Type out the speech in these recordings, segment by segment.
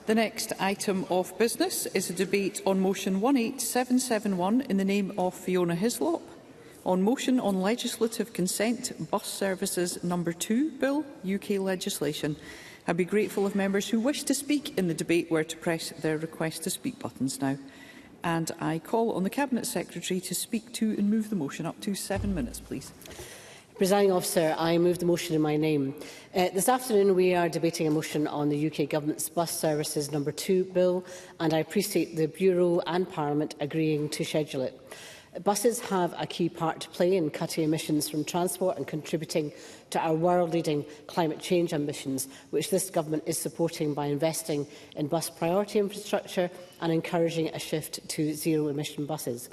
The next item of business is a debate on motion 18771 in the name of Fiona Hislop on motion on legislative consent bus services number 2 bill, UK legislation. I'd be grateful if members who wish to speak in the debate were to press their request to speak buttons now. And I call on the Cabinet Secretary to speak to and move the motion. Up to 7 minutes, please. Presiding Officer, I move the motion in my name. This afternoon we are debating a motion on the UK Government's Bus Services number 2 bill, and I appreciate the Bureau and Parliament agreeing to schedule it. Buses have a key part to play in cutting emissions from transport and contributing to our world-leading climate change ambitions, which this Government is supporting by investing in bus priority infrastructure and encouraging a shift to zero-emission buses.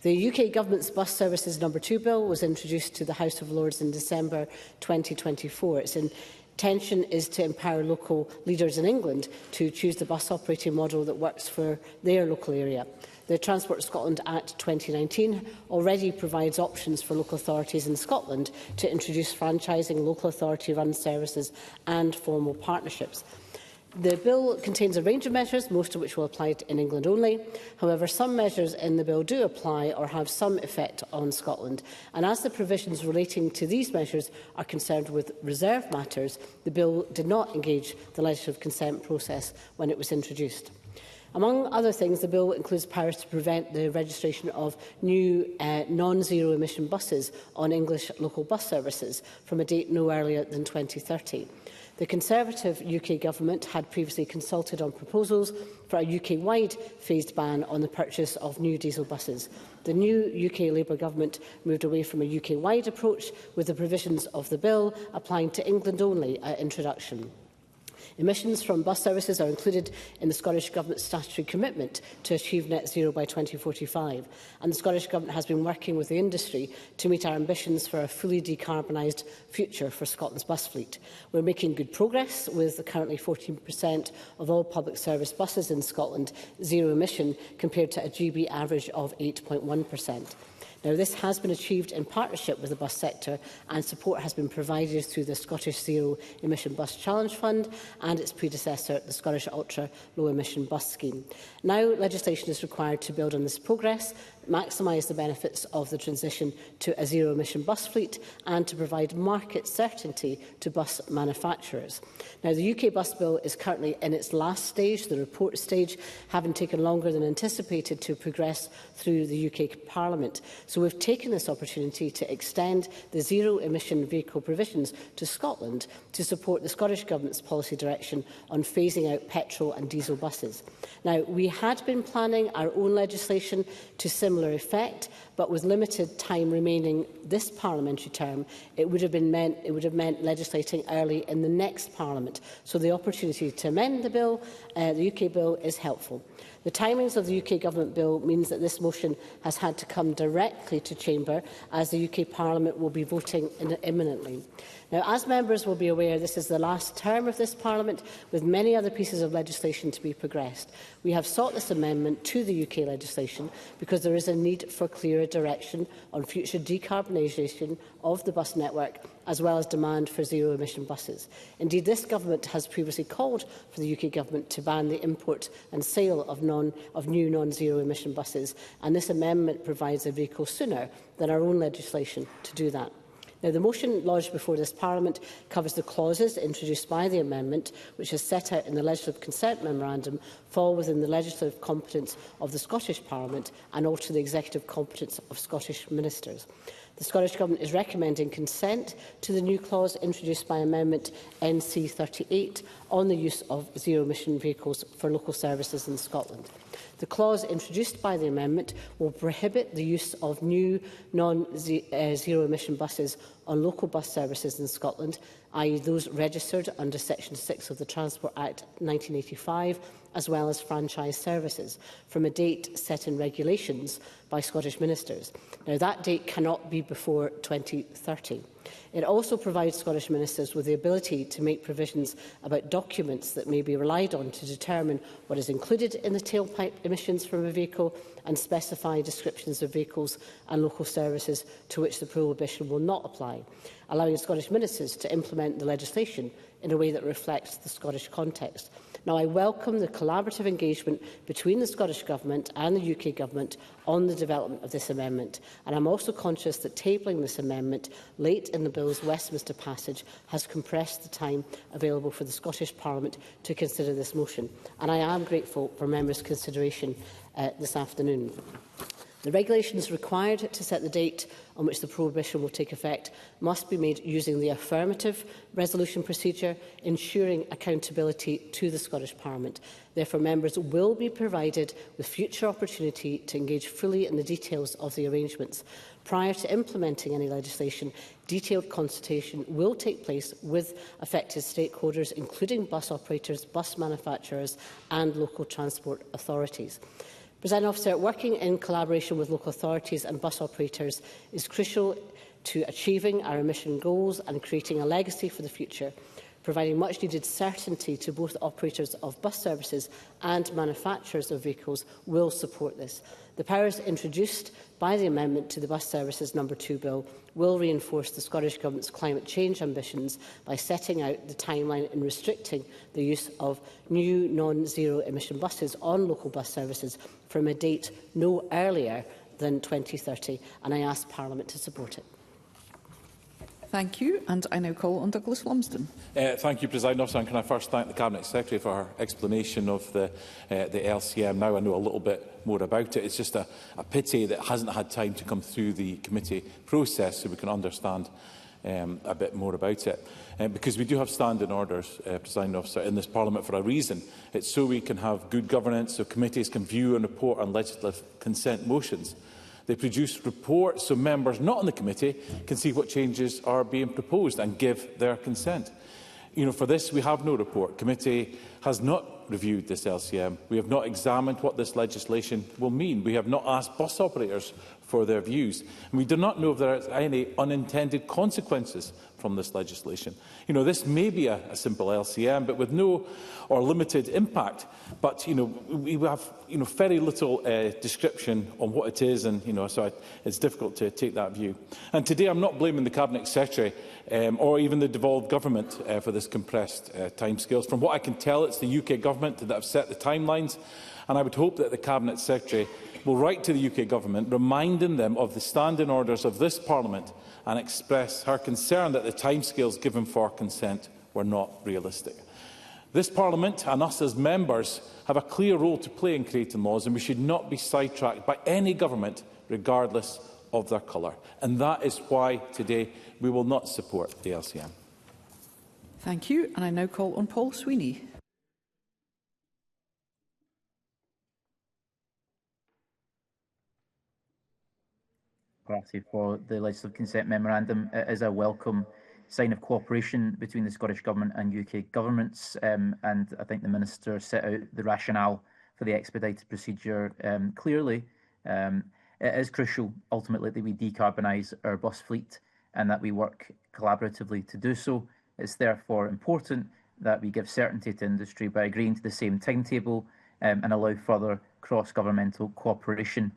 The UK Government's Bus Services number 2 bill was introduced to the House of Lords in December 2024. Its intention is to empower local leaders in England to choose the bus operating model that works for their local area. The Transport Scotland Act 2019 already provides options for local authorities in Scotland to introduce franchising, local authority-run services and formal partnerships. The bill contains a range of measures, most of which will apply in England only. However, some measures in the bill do apply or have some effect on Scotland. And as the provisions relating to these measures are concerned with reserved matters, the bill did not engage the legislative consent process when it was introduced. Among other things, the bill includes powers to prevent the registration of new non-zero emission buses on English local bus services from a date no earlier than 2030. The Conservative UK Government had previously consulted on proposals for a UK-wide phased ban on the purchase of new diesel buses. The new UK Labour Government moved away from a UK-wide approach, with the provisions of the bill applying to England only at introduction. Emissions from bus services are included in the Scottish Government's statutory commitment to achieve net zero by 2045, and the Scottish Government has been working with the industry to meet our ambitions for a fully decarbonised future for Scotland's bus fleet. We're making good progress, with currently 14% of all public service buses in Scotland zero emission, compared to a GB average of 8.1%. Now, this has been achieved in partnership with the bus sector, and support has been provided through the Scottish Zero Emission Bus Challenge Fund and its predecessor, the Scottish Ultra Low Emission Bus Scheme. Now, legislation is required to build on this progress, maximise the benefits of the transition to a zero-emission bus fleet and to provide market certainty to bus manufacturers. Now, the UK Bus Bill is currently in its last stage, the report stage, having taken longer than anticipated to progress through the UK Parliament. So we've taken this opportunity to extend the zero-emission vehicle provisions to Scotland to support the Scottish Government's policy direction on phasing out petrol and diesel buses. Now, we had been planning our own legislation to similar effect, but with limited time remaining this parliamentary term, it would have meant legislating early in the next Parliament. So the opportunity to amend the bill, the UK bill, is helpful. The timings of the UK Government bill means that this motion has had to come directly to Chamber, as the UK Parliament will be voting imminently. Now, as members will be aware, this is the last term of this Parliament, with many other pieces of legislation to be progressed. We have sought this amendment to the UK legislation because there is a need for clearer direction on future decarbonisation of the bus network, as well as demand for zero-emission buses. Indeed, this Government has previously called for the UK Government to ban the import and sale of new non-zero-emission buses, and this amendment provides a vehicle sooner than our own legislation to do that. Now, the motion lodged before this Parliament covers the clauses introduced by the amendment, which is set out in the Legislative Consent Memorandum, fall within the legislative competence of the Scottish Parliament and also the executive competence of Scottish ministers. The Scottish Government is recommending consent to the new clause introduced by Amendment NC 38 on the use of zero-emission vehicles for local services in Scotland. The clause introduced by the amendment will prohibit the use of new non-zero-emission buses on local bus services in Scotland, i.e. those registered under Section 6 of the Transport Act 1985, as well as franchise services, from a date set in regulations by Scottish ministers. Now, that date cannot be before 2030. It also provides Scottish ministers with the ability to make provisions about documents that may be relied on to determine what is included in the tailpipe emissions from a vehicle and specify descriptions of vehicles and local services to which the prohibition will not apply, allowing Scottish ministers to implement the legislation in a way that reflects the Scottish context. Now, I welcome the collaborative engagement between the Scottish Government and the UK Government on the development of this amendment, and I'm also conscious that tabling this amendment late in the Bill's Westminster passage has compressed the time available for the Scottish Parliament to consider this motion, and I am grateful for members' consideration this afternoon. The regulations required to set the date on which the prohibition will take effect must be made using the affirmative resolution procedure, ensuring accountability to the Scottish Parliament. Therefore, members will be provided with future opportunity to engage fully in the details of the arrangements. Prior to implementing any legislation, detailed consultation will take place with affected stakeholders, including bus operators, bus manufacturers and local transport authorities. Presiding Officer, working in collaboration with local authorities and bus operators is crucial to achieving our emission goals and creating a legacy for the future. Providing much-needed certainty to both operators of bus services and manufacturers of vehicles will support this. The powers introduced by the amendment to the Bus Services No. 2 Bill will reinforce the Scottish Government's climate change ambitions by setting out the timeline in restricting the use of new non-zero emission buses on local bus services from a date no earlier than 2030, and I ask Parliament to support it. Thank you, and I now call on Douglas Lumsden. Thank you, Presiding Officer, and can I first thank the Cabinet Secretary for her explanation of the LCM. Now I know a little bit more about it. It's just a pity that it hasn't had time to come through the committee process so we can understand a bit more about it. Because we do have standing orders, Presiding Officer, in this Parliament for a reason. It's so we can have good governance, so committees can view and report on legislative consent motions. They produce reports so members not on the committee can see what changes are being proposed and give their consent. For this, we have no report. Committee has not reviewed this LCM. We have not examined what this legislation will mean. We have not asked bus operators for their views. And we do not know if there are any unintended consequences from this legislation. This may be a simple LCM, but with no or limited impact. But, we have, very little description on what it is, and, so it's difficult to take that view. And today I'm not blaming the Cabinet Secretary or even the devolved government for this compressed timescales. From what I can tell, it's the UK Government that have set the timelines, and I would hope that the Cabinet Secretary will write to the UK Government, reminding them of the standing orders of this Parliament and express her concern that the timescales given for consent were not realistic. This Parliament and us as members have a clear role to play in creating laws, and we should not be sidetracked by any government, regardless of their colour. And that is why today we will not support the LCM. Thank you, and I now call on Paul Sweeney. For the legislative consent memorandum. It is a welcome sign of cooperation between the Scottish Government and UK governments, and I think the Minister set out the rationale for the expedited procedure clearly. It is crucial ultimately that we decarbonise our bus fleet and that we work collaboratively to do so. It's therefore important that we give certainty to industry by agreeing to the same timetable and allow further cross-governmental cooperation.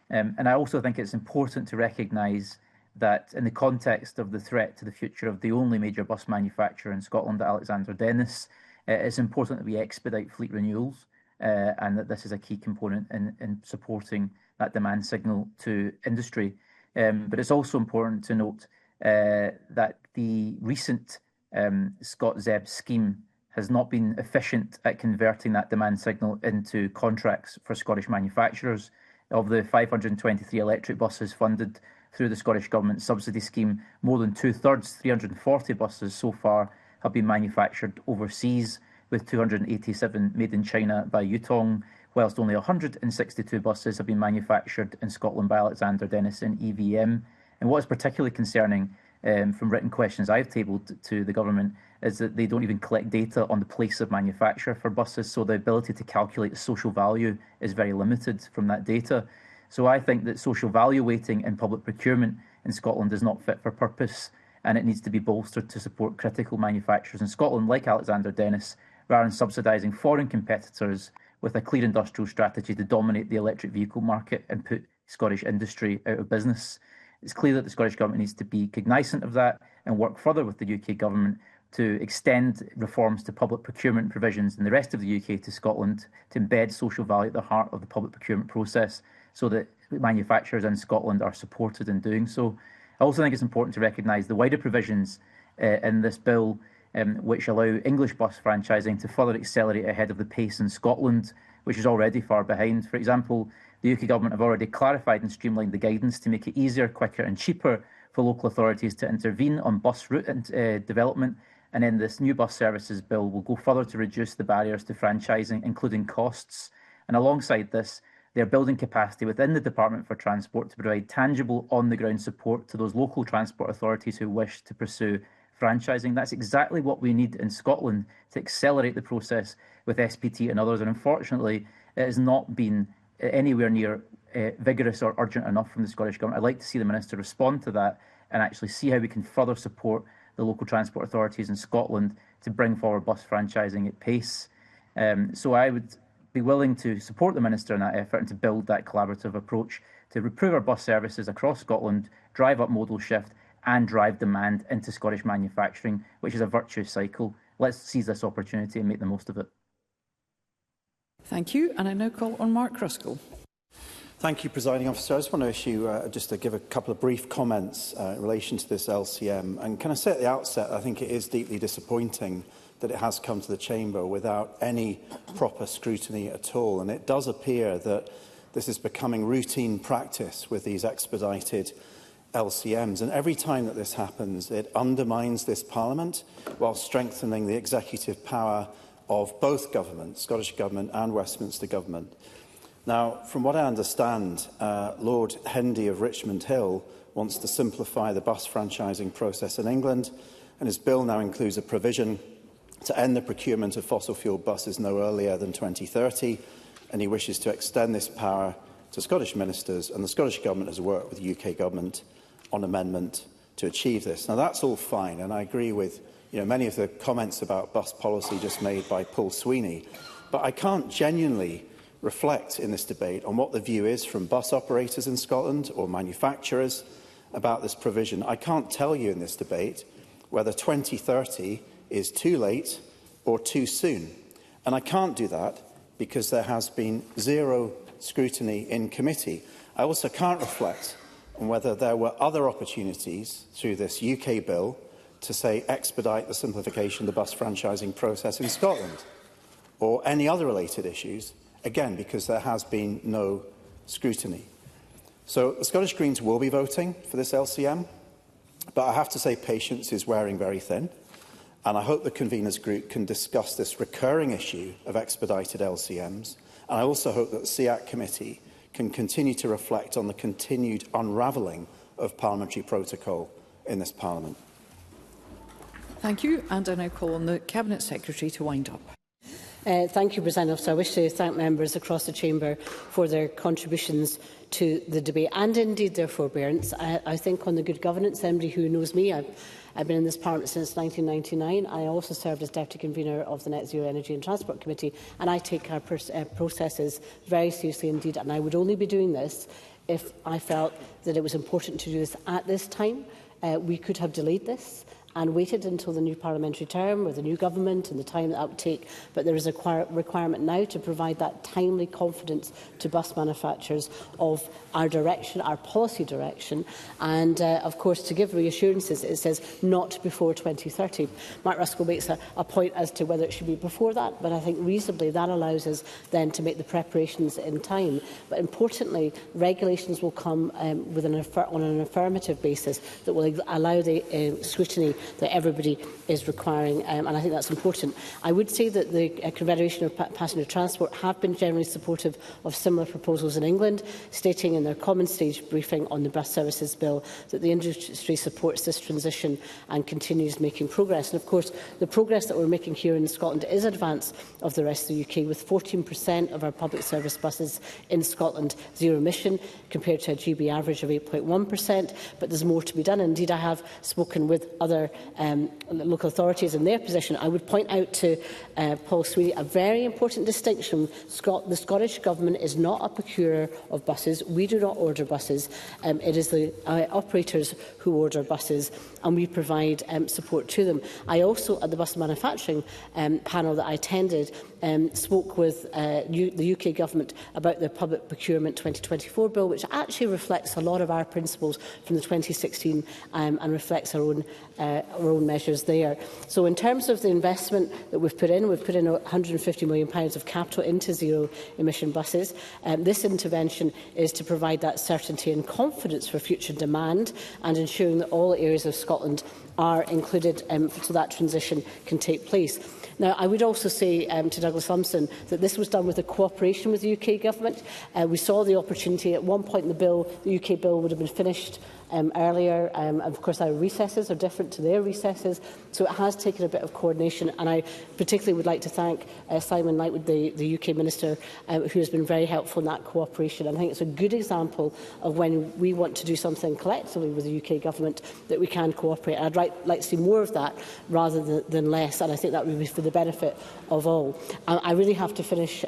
And I also think it's important to recognise that in the context of the threat to the future of the only major bus manufacturer in Scotland, Alexander Dennis, it's important that we expedite fleet renewals and that this is a key component in supporting that demand signal to industry. But it's also important to note that the recent ScotZEB scheme has not been efficient at converting that demand signal into contracts for Scottish manufacturers. Of the 523 electric buses funded through the Scottish Government subsidy scheme, more than two-thirds, 340 buses so far, have been manufactured overseas, with 287 made in China by Yutong, whilst only 162 buses have been manufactured in Scotland by Alexander Dennis and EVM. And what is particularly concerning from written questions I've tabled to the Government is that they don't even collect data on the place of manufacture for buses, so the ability to calculate the social value is very limited from that data. So I think that social value weighting in public procurement in Scotland is not fit for purpose, and it needs to be bolstered to support critical manufacturers in Scotland like Alexander Dennis, rather than subsidising foreign competitors with a clear industrial strategy to dominate the electric vehicle market and put Scottish industry out of business. It's clear that the Scottish Government needs to be cognisant of that and work further with the UK Government to extend reforms to public procurement provisions in the rest of the UK to Scotland, to embed social value at the heart of the public procurement process so that manufacturers in Scotland are supported in doing so. I also think it's important to recognise the wider provisions in this bill which allow English bus franchising to further accelerate ahead of the pace in Scotland, which is already far behind. For example, the UK Government have already clarified and streamlined the guidance to make it easier, quicker and cheaper for local authorities to intervene on bus route development. And then this new bus services bill will go further to reduce the barriers to franchising, including costs. And alongside this, they're building capacity within the Department for Transport to provide tangible on-the-ground support to those local transport authorities who wish to pursue franchising. That's exactly what we need in Scotland to accelerate the process with SPT and others. And unfortunately, it has not been anywhere near vigorous or urgent enough from the Scottish Government. I'd like to see the Minister respond to that and actually see how we can further support the local transport authorities in Scotland to bring forward bus franchising at pace. So I would be willing to support the Minister in that effort and to build that collaborative approach to improve our bus services across Scotland, drive up modal shift and drive demand into Scottish manufacturing, which is a virtuous cycle. Let's seize this opportunity and make the most of it. Thank you. And I now call on Mark Ruskell. Thank you, Presiding Officer. I just want to give a couple of brief comments in relation to this LCM. And can I say at the outset, I think it is deeply disappointing that it has come to the Chamber without any proper scrutiny at all. And it does appear that this is becoming routine practice with these expedited LCMs. And every time that this happens, it undermines this Parliament while strengthening the executive power of both governments, Scottish Government and Westminster Government. Now, from what I understand, Lord Hendy of Richmond Hill wants to simplify the bus franchising process in England, and his bill now includes a provision to end the procurement of fossil fuel buses no earlier than 2030, and he wishes to extend this power to Scottish ministers, and the Scottish Government has worked with the UK Government on amendment to achieve this. Now, that's all fine, and I agree with many of the comments about bus policy just made by Paul Sweeney, but I can't genuinely reflect in this debate on what the view is from bus operators in Scotland or manufacturers about this provision. I can't tell you in this debate whether 2030 is too late or too soon. And I can't do that because there has been zero scrutiny in committee. I also can't reflect on whether there were other opportunities through this UK bill to, say, expedite the simplification of the bus franchising process in Scotland or any other related issues. Again, because there has been no scrutiny. So the Scottish Greens will be voting for this LCM, but I have to say patience is wearing very thin, and I hope the conveners group can discuss this recurring issue of expedited LCMs, and I also hope that the SEAC committee can continue to reflect on the continued unravelling of parliamentary protocol in this Parliament. Thank you, and I now call on the Cabinet Secretary to wind up. Thank you, President Officer. I wish to thank members across the Chamber for their contributions to the debate and indeed their forbearance. I think on the good governance, anybody who knows me, I've been in this Parliament since 1999. I also served as Deputy Convener of the Net Zero Energy and Transport Committee, and I take our processes very seriously indeed, and I would only be doing this if I felt that it was important to do this at this time. We could have delayed this and waited until the new parliamentary term with the new government and the time that would take. But there is a requirement now to provide that timely confidence to bus manufacturers of our direction, our policy direction, and of course to give reassurances. It says not before 2030. Mark Ruskell makes a point as to whether it should be before that, but I think reasonably that allows us then to make the preparations in time. But importantly, regulations will come on an affirmative basis that will allow the scrutiny that everybody is requiring, and I think that's important. I would say that the Confederation of Passenger Transport have been generally supportive of similar proposals in England, stating in their common stage briefing on the bus services bill that the industry supports this transition and continues making progress. And of course, the progress that we're making here in Scotland is advance of the rest of the UK, with 14% of our public service buses in Scotland zero emission, compared to a GB average of 8.1%. But there's more to be done. Indeed, I have spoken with other local authorities and their position, I would point out to Paul Sweeney a very important distinction. The Scottish Government is not a procurer of buses. We do not order buses. It is the operators who order buses, and we provide support to them. I also, at the bus manufacturing panel that I attended, spoke with the UK Government about the Public Procurement 2024 Bill, which actually reflects a lot of our principles from the 2016 and reflects our own measures there. So in terms of the investment that we've put in £150 million of capital into zero-emission buses. This intervention is to provide that certainty and confidence for future demand and ensuring that all areas of Scotland are included so that transition can take place. Now, I would also say to Douglas Lumsden that this was done with a cooperation with the UK Government. We saw the opportunity at one point in the bill, the UK bill would have been finished earlier. Of course, our recesses are different to their recesses, so it has taken a bit of coordination. And I particularly would like to thank Simon Lightwood, the UK Minister, who has been very helpful in that cooperation. And I think it's a good example of when we want to do something collectively with the UK Government that we can cooperate. And I'd like to see more of that rather than less, and I think that would be for the benefit of all. I really have to finish.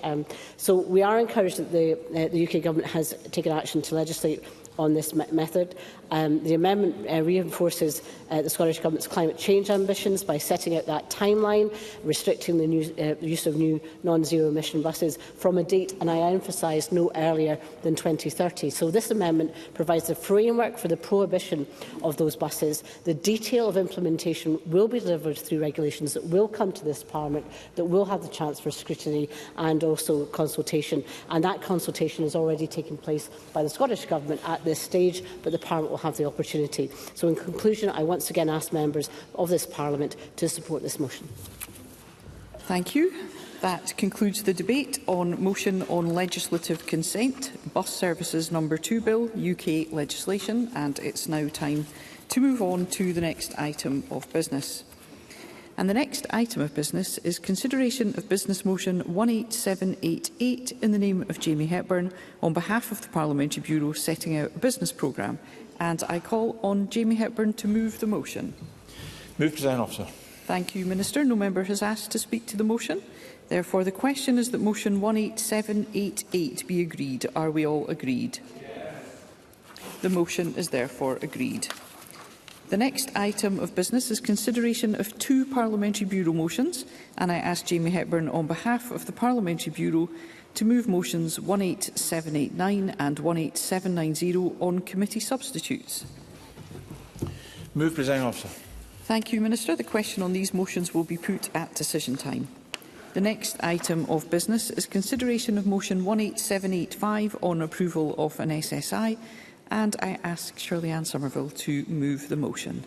So we are encouraged that the UK Government has taken action to legislate on this method. The amendment reinforces the Scottish Government's climate change ambitions by setting out that timeline, restricting the use of new non-zero emission buses from a date, and I emphasise, no earlier than 2030. So this amendment provides a framework for the prohibition of those buses. The detail of implementation will be delivered through regulations that will come to this Parliament, that will have the chance for scrutiny and also consultation. And that consultation is already taking place by the Scottish Government at this stage, but the Parliament will have the opportunity. So in conclusion, I once again ask members of this Parliament to support this motion. Thank you. That concludes the debate on motion on legislative consent, Bus Services No. 2 Bill, UK legislation, and it's now time to move on to the next item of business. And the next item of business is consideration of business motion 18788 in the name of Jamie Hepburn on behalf of the Parliamentary Bureau setting out a business programme. And I call on Jamie Hepburn to move the motion. Move, Presiding Officer. Thank you, Minister. No member has asked to speak to the motion. Therefore, the question is that motion 18788 be agreed. Are we all agreed? Yes. The motion is therefore agreed. The next item of business is consideration of two Parliamentary Bureau motions, and I ask Jamie Hepburn on behalf of the Parliamentary Bureau to move motions 18789 and 18790 on committee substitutes. Move, Presiding Officer. Thank you, Minister. The question on these motions will be put at decision time. The next item of business is consideration of motion 18785 on approval of an SSI, and I ask Shirley-Anne Somerville to move the motion.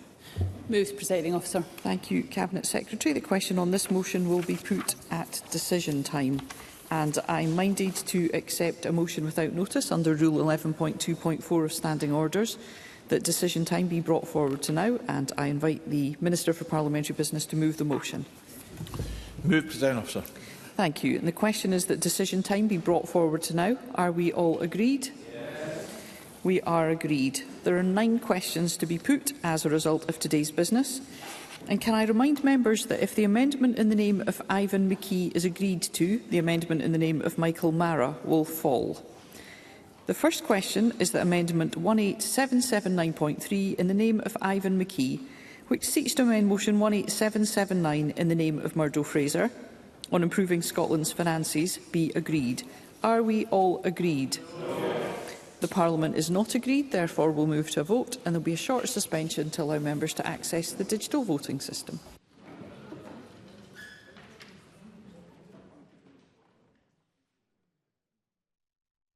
Moved, Presiding Officer. Thank you, Cabinet Secretary. The question on this motion will be put at decision time. And I'm minded to accept a motion without notice under Rule 11.2.4 of Standing Orders that decision time be brought forward to now, and I invite the Minister for Parliamentary Business to move the motion. Move, Presiding Officer. Thank you. And the question is that decision time be brought forward to now. Are we all agreed? We are agreed. There are 9 questions to be put as a result of today's business. And can I remind members that if the amendment in the name of Ivan McKee is agreed to, the amendment in the name of Michael Mara will fall. The first question is that amendment 18779.3 in the name of Ivan McKee, which seeks to amend motion 18779 in the name of Murdo Fraser on improving Scotland's finances, be agreed. Are we all agreed? The Parliament is not agreed, therefore we'll move to a vote, and there will be a short suspension to allow members to access the digital voting system.